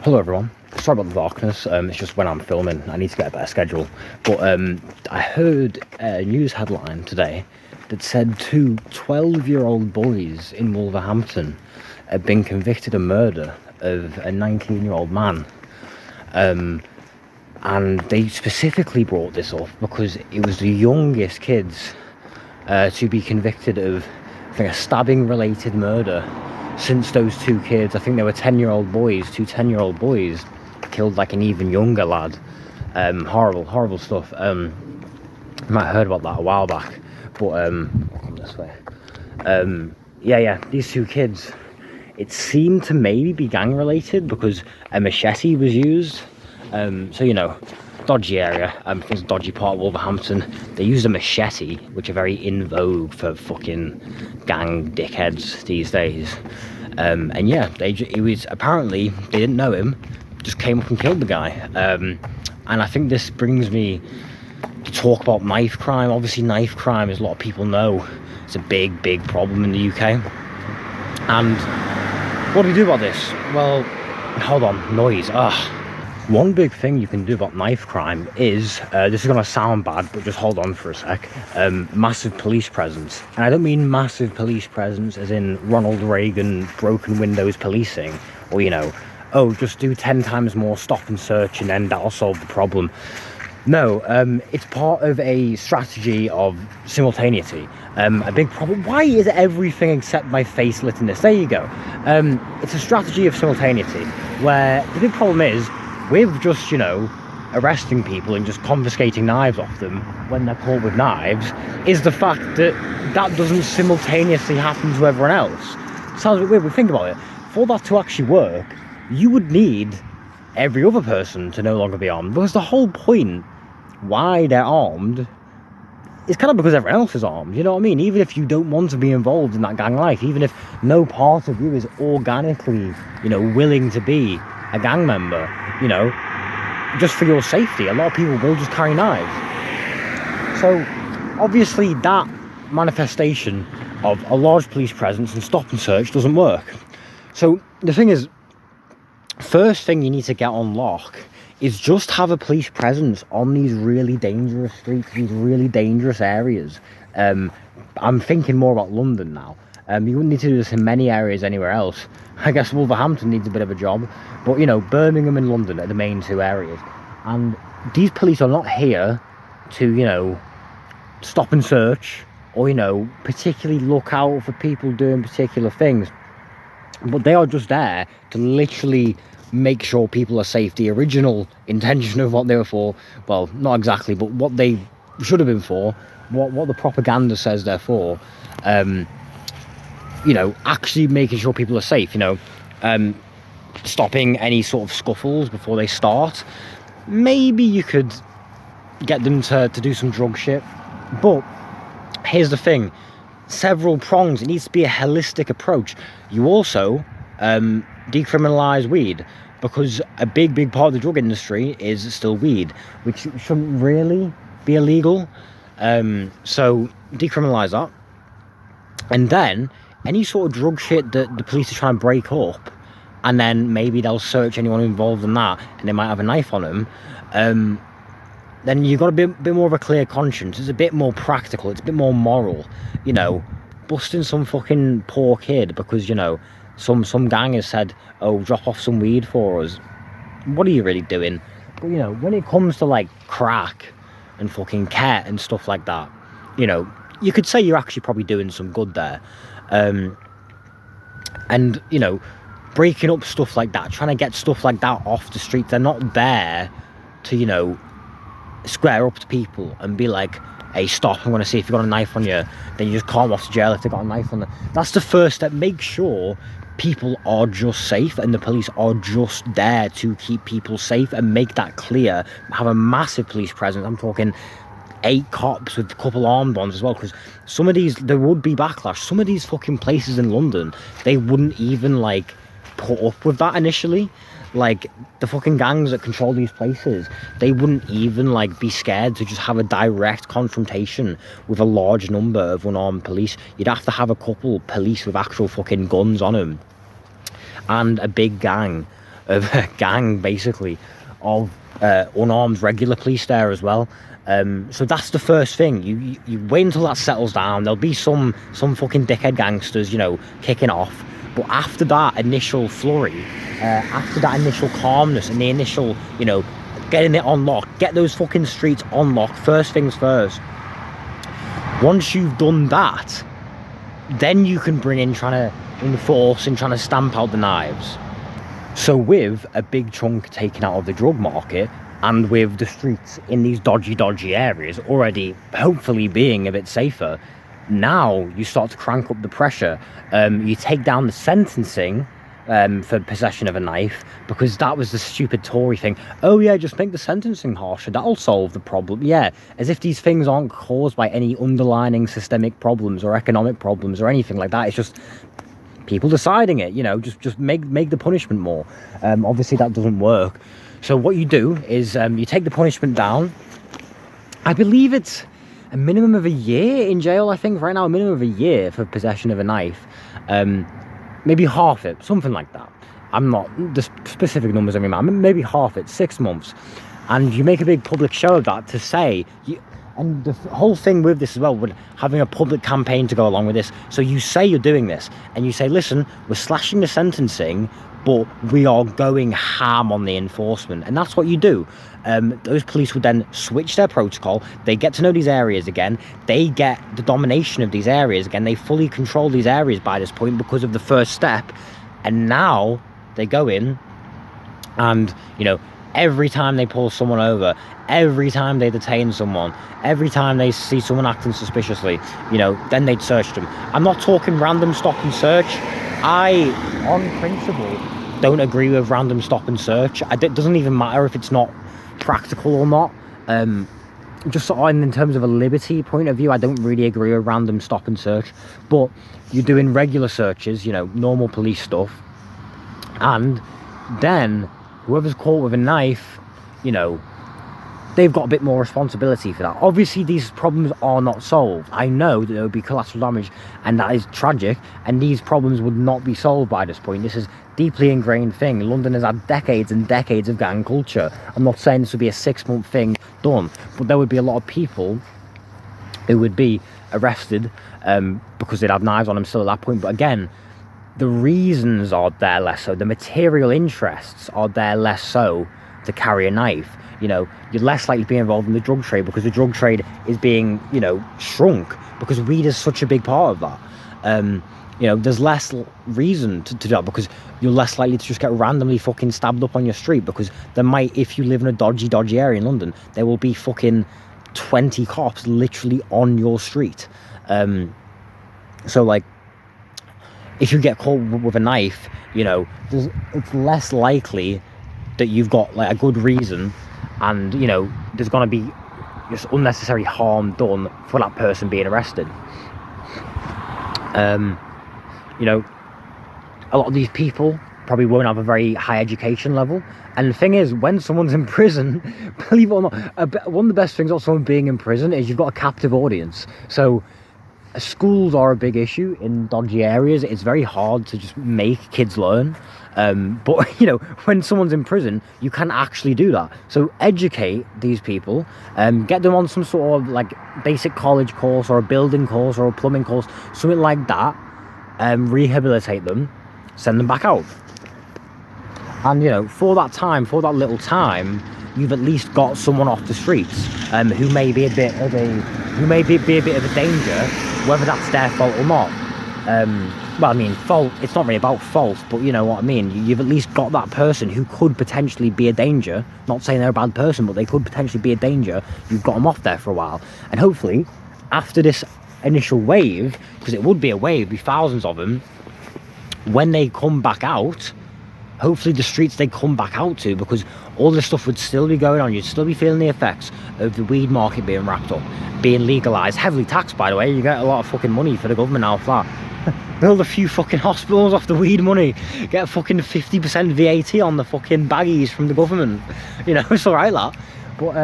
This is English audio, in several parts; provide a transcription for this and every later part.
Hello everyone. Sorry about the darkness. It's just when I'm filming, I need to get a better schedule. But I heard a news headline today that said two 12-year-old boys in Wolverhampton had been convicted of murder of a 19-year-old man. And they specifically brought this up because it was the youngest kids to be convicted of, I think, a stabbing-related murder since those two kids. I think they were 10-year-old boys, two 10-year-old boys, killed like an even younger lad. Horrible stuff. You might have heard about that a while back, but this way. Yeah, these two kids, it seemed to maybe be gang-related because a machete was used. So, dodgy area. I think it's a dodgy part of Wolverhampton. They used a machete, which are very in vogue for fucking gang dickheads these days. And yeah, it was apparently, they didn't know him, just came up and killed the guy. And I think this brings me to talk about knife crime. Obviously, knife crime, as a lot of people know, it's a big problem in the UK. And what do we do about this? Well, hold on, noise. One big thing you can do about knife crime is, this is going to sound bad, but just hold on for a sec, massive police presence. And I don't mean massive police presence as in Ronald Reagan broken windows policing, or, just do 10 times more stop and search and then that'll solve the problem. No, it's part of a strategy of simultaneity. A big problem. Why is everything except my face lit in this? There you go. It's a strategy of simultaneity, where the big problem is, with just, arresting people and just confiscating knives off them when they're caught with knives, is the fact that that doesn't simultaneously happen to everyone else. It sounds a bit weird, but think about it. For that to actually work, you would need every other person to no longer be armed, because the whole point why they're armed is kind of because everyone else is armed, you know what I mean? Even if you don't want to be involved in that gang life, even if no part of you is organically, willing to be a gang member, just for your safety, a lot of people will just carry knives. So obviously that manifestation of a large police presence and stop and search doesn't work. So the thing is, first thing you need to get on lock is just have a police presence on these really dangerous streets, these really dangerous areas. I'm thinking more about London now. You wouldn't need to do this in many areas anywhere else. I guess Wolverhampton needs a bit of a job, but Birmingham and London are the main two areas. And these police are not here to, stop and search or, particularly look out for people doing particular things. But they are just there to literally make sure people are safe. The original intention of what they were for, well, not exactly, but what they should have been for, what the propaganda says they're for, actually making sure people are safe, stopping any sort of scuffles before they start. Maybe you could get them to do some drug shit, but here's the thing, several prongs. It needs to be a holistic approach. You also decriminalize weed, because a big part of the drug industry is still weed, which shouldn't really be illegal. So decriminalize that, and then any sort of drug shit that the police are trying to break up, and then maybe they'll search anyone involved in that, and they might have a knife on them, then you've got a bit more of a clear conscience. It's a bit more practical, it's a bit more moral, busting some fucking poor kid because, some gang has said, oh, drop off some weed for us. What are you really doing? But, when it comes to, like, crack and fucking ket and stuff like that, you could say you're actually probably doing some good there. And, breaking up stuff like that, trying to get stuff like that off the street, they're not there to, square up to people and be like, hey, stop, I'm going to see if you've got a knife on you. Then you just call them off to jail if they've got a knife on them. That's the first step. Make sure people are just safe and the police are just there to keep people safe, and make that clear. Have a massive police presence. I'm talking 8 cops with a couple armed ones as well, because some of these, there would be backlash. Some of these fucking places in London, they wouldn't even, like, put up with that initially. Like, the fucking gangs that control these places, they wouldn't even, like, be scared to just have a direct confrontation with a large number of unarmed police. You'd have to have a couple police with actual fucking guns on them, and a big gang of a gang, basically, of unarmed regular police there as well. So that's the first thing. You wait until that settles down. There'll be some fucking dickhead gangsters, you know, kicking off. But after that initial flurry, after that initial calmness and the initial, you know, getting it on lock, get those fucking streets on lock, first things first. Once you've done that, then you can bring in trying to enforce and trying to stamp out the knives. So with a big chunk taken out of the drug market, and with the streets in these dodgy areas already hopefully being a bit safer, now you start to crank up the pressure. You take down the sentencing for possession of a knife, because that was the stupid Tory thing. Oh yeah, just make the sentencing harsher, that'll solve the problem. Yeah, as if these things aren't caused by any underlying systemic problems or economic problems or anything like that. It's just people deciding it, you know, just make the punishment more. Obviously that doesn't work. So what you do is you take the punishment down. I believe it's a minimum of a year in jail, I think right now, a minimum of a year for possession of a knife. Maybe half it, something like that. I'm not, the specific numbers I remember, maybe half it, 6 months. And you make a big public show of that to say, and the whole thing with this as well, with having a public campaign to go along with this. So you say you're doing this, and you say, listen, we're slashing the sentencing, but we are going ham on the enforcement. And that's what you do. Those police would then switch their protocol. They get to know these areas again. They get the domination of these areas again. They fully control these areas by this point because of the first step. And now they go in and, you know, every time they pull someone over, every time they detain someone, every time they see someone acting suspiciously, you know, then they'd search them. I'm not talking random stop and search. I, on principle, don't agree with random stop and search. It doesn't even matter if it's not practical or not. Just sort of in terms of a liberty point of view, I don't really agree with random stop and search. But you're doing regular searches, you know, normal police stuff, and then whoever's caught with a knife, you know, they've got a bit more responsibility for that. Obviously, these problems are not solved. I know that there would be collateral damage, and that is tragic, and these problems would not be solved by this point. This is a deeply ingrained thing. London has had decades and decades of gang culture. I'm not saying this would be a 6-month thing done, but there would be a lot of people who would be arrested because they'd have knives on them still at that point. But again, the reasons are there less so. The material interests are there less so to carry a knife. You know, you're less likely to be involved in the drug trade because the drug trade is being, you know, shrunk because weed is such a big part of that. You know, there's less reason to do that because you're less likely to just get randomly fucking stabbed up on your street, because there might, if you live in a dodgy area in London, there will be fucking 20 cops literally on your street. So like, if you get caught with a knife, you know, it's less likely that you've got like a good reason, and you know, there's going to be just unnecessary harm done for that person being arrested. You know, a lot of these people probably won't have a very high education level, and the thing is, when someone's in prison, believe it or not, one of the best things about someone being in prison is you've got a captive audience. So schools are a big issue in dodgy areas. It's very hard to just make kids learn, but you know, when someone's in prison, you can actually do that. So educate these people, get them on some sort of like basic college course or a building course or a plumbing course, something like that. Rehabilitate them, send them back out, and you know, for that time, for that little time, you've at least got someone off the streets who may be a bit of a danger, whether that's their fault or not. Well, I mean, fault, it's not really about fault, but you know what I mean. You've at least got that person who could potentially be a danger. Not saying they're a bad person, but they could potentially be a danger. You've got them off there for a while, and hopefully after this initial wave, because it would be a wave, be thousands of them, when they come back out, hopefully the streets they come back out to, because all this stuff would still be going on, you'd still be feeling the effects of the weed market being wrapped up, being legalized, heavily taxed, by the way. You get a lot of fucking money for the government now for that. Build a few fucking hospitals off the weed money, get a fucking 50% VAT on the fucking baggies from the government, you know. It's alright that, but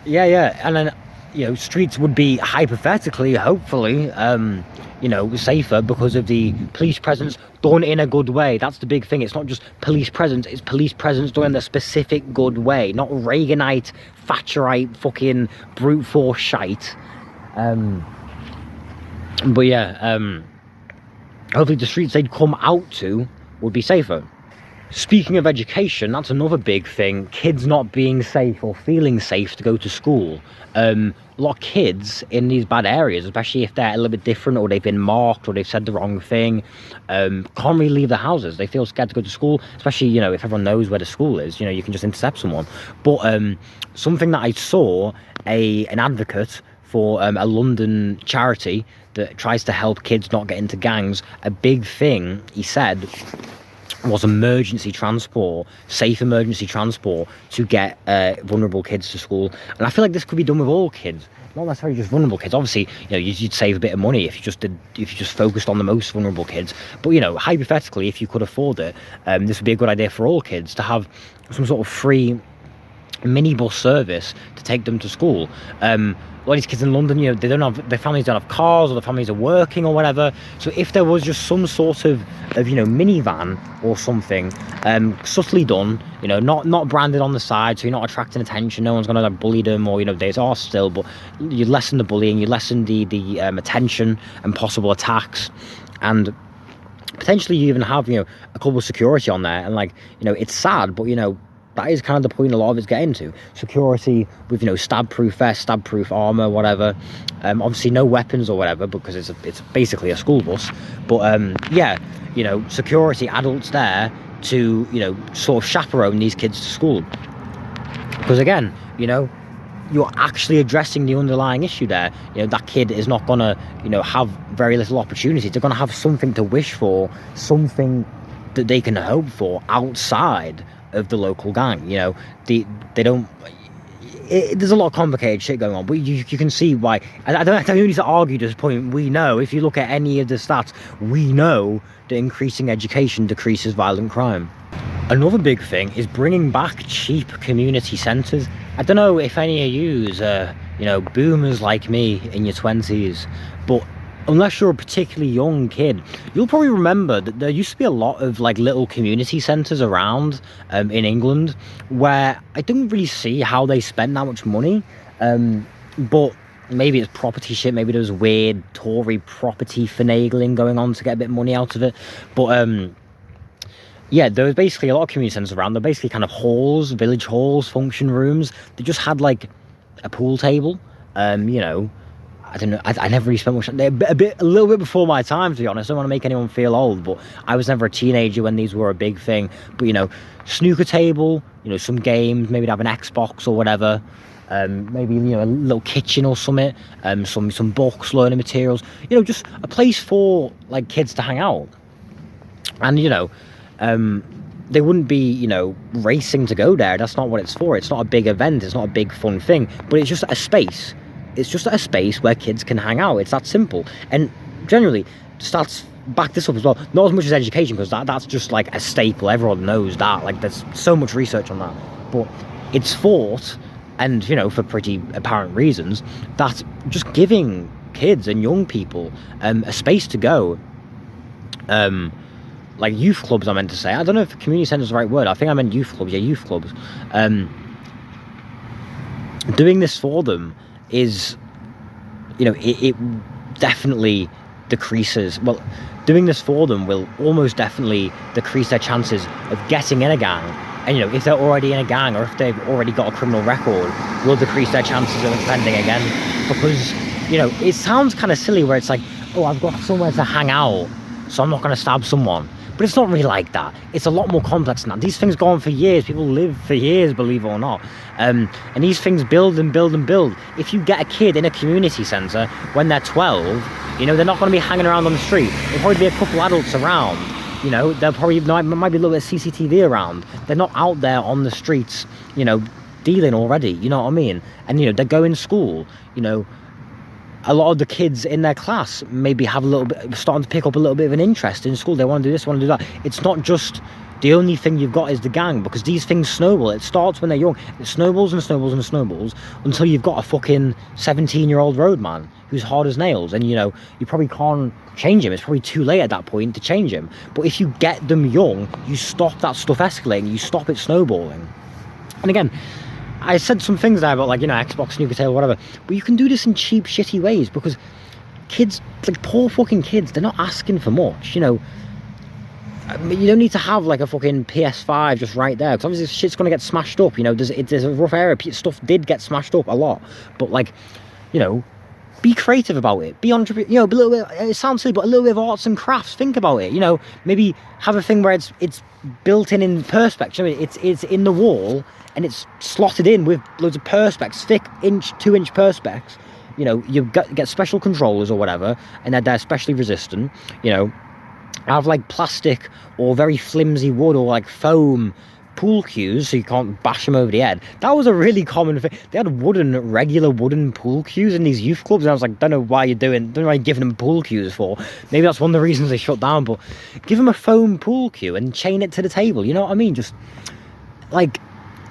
yeah, and then streets would be hypothetically, hopefully, safer because of the police presence done in a good way. That's the big thing. It's not just police presence, it's police presence done in a specific good way, not Reaganite, Thatcherite, fucking brute force shite. Hopefully the streets they'd come out to would be safer. Speaking of education, that's another big thing. Kids not being safe or feeling safe to go to school. A lot of kids in these bad areas, especially if they're a little bit different or they've been marked or they've said the wrong thing, can't really leave the houses. They feel scared to go to school, especially, if everyone knows where the school is, you can just intercept someone. But something that I saw, an advocate for a London charity that tries to help kids not get into gangs, a big thing he said was emergency transport, safe emergency transport to get vulnerable kids to school. And I feel like this could be done with all kids, not necessarily just vulnerable kids. Obviously, you'd save a bit of money if you just focused on the most vulnerable kids. But hypothetically, if you could afford it, this would be a good idea for all kids to have some sort of free minibus service to take them to school. A lot of these kids in London, their families don't have cars, or their families are working or whatever. So if there was just some sort of minivan or something, subtly done, not branded on the side, so you're not attracting attention, no one's gonna bully them, or they are still, but you lessen the bullying, you lessen the attention and possible attacks, and potentially you even have a couple of security on there, and it's sad, but that is kind of the point a lot of it's getting to. Security with, stab-proof vest, stab-proof armour, whatever. Obviously no weapons or whatever, because it's basically a school bus. But, security, adults there to, sort of chaperone these kids to school. Because, again, you're actually addressing the underlying issue there. That kid is not going to, have very little opportunities. They're going to have something to wish for, something that they can hope for outside of the local gang. They don't. There's a lot of complicated shit going on, but you can see why. I don't need to argue this point. We know, if you look at any of the stats, we know that increasing education decreases violent crime. Another big thing is bringing back cheap community centres. I don't know if any of yous are, boomers like me in your 20s, but unless you're a particularly young kid, you'll probably remember that there used to be a lot of little community centres around in England, where I don't really see how they spend that much money, but maybe it's property shit, maybe there's weird Tory property finagling going on to get a bit of money out of it, but there was basically a lot of community centres around. They're basically kind of halls, village halls, function rooms. They just had a pool table, I don't know, I never really spent much time, a little bit before my time, to be honest. I don't want to make anyone feel old, but I was never a teenager when these were a big thing. But, snooker table, some games, maybe they'd have an Xbox or whatever, maybe, a little kitchen or something, some books, learning materials, just a place for, kids to hang out. And, they wouldn't be, racing to go there. That's not what it's for. It's not a big event. It's not a big fun thing, but it's just a space. It's just a space where kids can hang out. It's that simple. And generally, stats back this up as well. Not as much as education, because that's just a staple. Everyone knows that. There's so much research on that. But it's thought, and for pretty apparent reasons, that just giving kids and young people a space to go, youth clubs, I meant to say. I don't know if community centre is the right word. I think I meant youth clubs. Yeah, youth clubs. Doing this for them is, it definitely decreases. Well, doing this for them will almost definitely decrease their chances of getting in a gang. And, if they're already in a gang, or if they've already got a criminal record, will decrease their chances of offending again. Because, it sounds kind of silly where it's I've got somewhere to hang out, so I'm not going to stab someone. But it's not really like that. It's a lot more complex than that. These things go on for years. People live for years, believe it or not. And these things build and build and build. If you get a kid in a community centre when they're 12, they're not going to be hanging around on the street. There'll probably be a couple adults around. There probably might be a little bit of CCTV around. They're not out there on the streets, dealing already. You know what I mean? And, they're going to school, a lot of the kids in their class maybe have a little bit, starting to pick up a little bit of an interest in school. They want to do this, want to do that. It's not just the only thing you've got is the gang, because these things snowball. It starts when they're young. It snowballs and snowballs and snowballs until you've got a fucking 17-year-old roadman who's hard as nails, and you know, you probably can't change him. It's probably too late at that point to change him. But if you get them young, you stop that stuff escalating, you stop it snowballing. And again, I said some things there about, like, you know, Xbox, snooker table, whatever, but you can do this in cheap, shitty ways, because kids, like poor fucking kids, they're not asking for much, you know. I mean, you don't need to have like a fucking PS5 just right there, because obviously shit's gonna get smashed up, you know. There's a rough area, stuff did get smashed up a lot, but like, you know, be creative about it, be entrepreneur, you know, a little bit, it sounds silly, but a little bit of arts and crafts, think about it, you know. Maybe have a thing where it's built in perspex, I mean, it's in the wall, and it's slotted in with loads of perspex, thick 2-inch perspex, you know. You get special controllers or whatever, and they're specially resistant, you know. Have like plastic or very flimsy wood or like foam pool cues so you can't bash them over the head. That was a really common thing. They had regular wooden pool cues in these youth clubs, and I was like, don't know why don't know why you're giving them pool cues for. Maybe that's one of the reasons they shut down, but give them a foam pool cue and chain it to the table, you know what I mean? Just like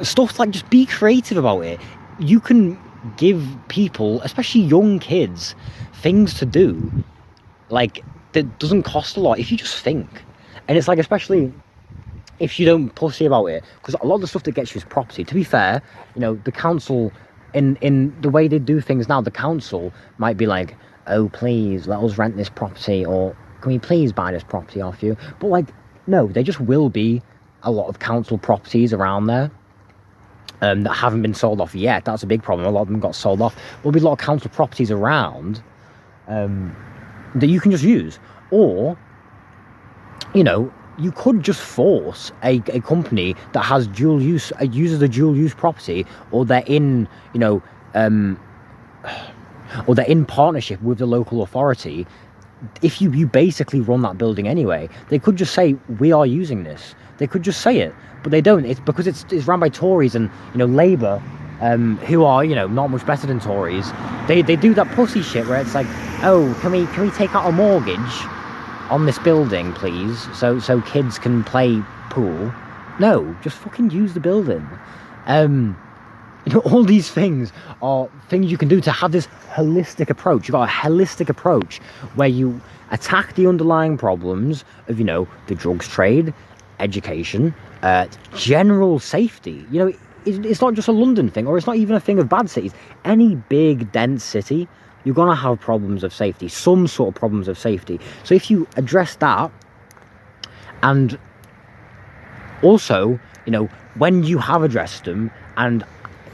stuff, like, just be creative about it. You can give people, especially young kids, things to do like that doesn't cost a lot if you just think. And it's like, especially if you don't pussy about it, because a lot of the stuff that gets you is property. To be fair, you know, the council, in the way they do things now, the council might be like, oh, please let us rent this property, or can we please buy this property off you? But like, no, there just will be a lot of council properties around there that haven't been sold off yet. That's a big problem. A lot of them got sold off. There'll be a lot of council properties around that you can just use. Or, you know, you could just force a company that has dual use, uses a dual use property, or they're in, you know, or they're in partnership with the local authority. If you basically run that building anyway, they could just say, we are using this. They could just say it, but they don't. It's because it's run by Tories and, you know, Labour, who are, you know, not much better than Tories. They do that pussy shit where it's like, oh, can we take out a mortgage on this building, please, so kids can play pool? No, just fucking use the building. You know, all these things are things you can do to have this holistic approach. You've got a holistic approach where you attack the underlying problems of, you know, the drugs trade, education, general safety. You know, it's not just a London thing, or it's not even a thing of bad cities. Any big, dense city, you're going to have problems of safety, some sort of problems of safety. So if you address that, and also, you know, when you have addressed them, and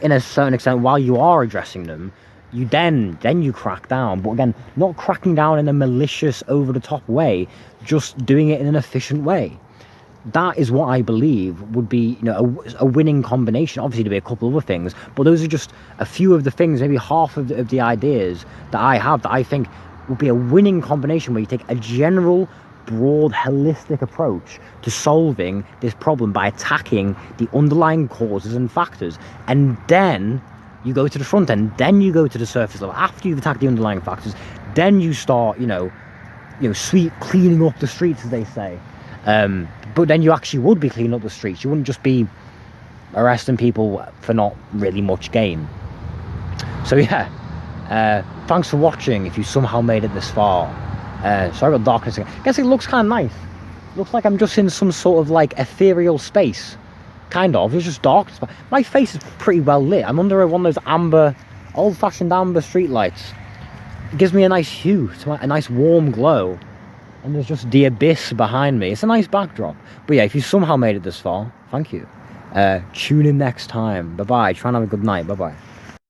in a certain extent while you are addressing them, you then you crack down. But again, not cracking down in a malicious, over-the-top way, just doing it in an efficient way. That is what I believe would be, you know, a winning combination. Obviously, there'll be a couple of other things, but those are just a few of the things, maybe half of the ideas that I have that I think would be a winning combination, where you take a general, broad, holistic approach to solving this problem by attacking the underlying causes and factors, and then you go to the front end, then you go to the surface level. After you've attacked the underlying factors, then you start, you know, sweep cleaning up the streets, as they say. But then you actually would be cleaning up the streets. You wouldn't just be arresting people for not really much gain. So yeah, thanks for watching if you somehow made it this far. Sorry about darkness again. I guess it looks kind of nice. Looks like I'm just in some sort of like ethereal space. Kind of. It's just dark. My face is pretty well lit. I'm under one of those amber, old-fashioned amber street lights. It gives me a nice hue, a nice warm glow. And there's just the abyss behind me. It's a nice backdrop. But yeah, if you somehow made it this far, thank you. Tune in next time. Bye-bye. Try and have a good night. Bye-bye.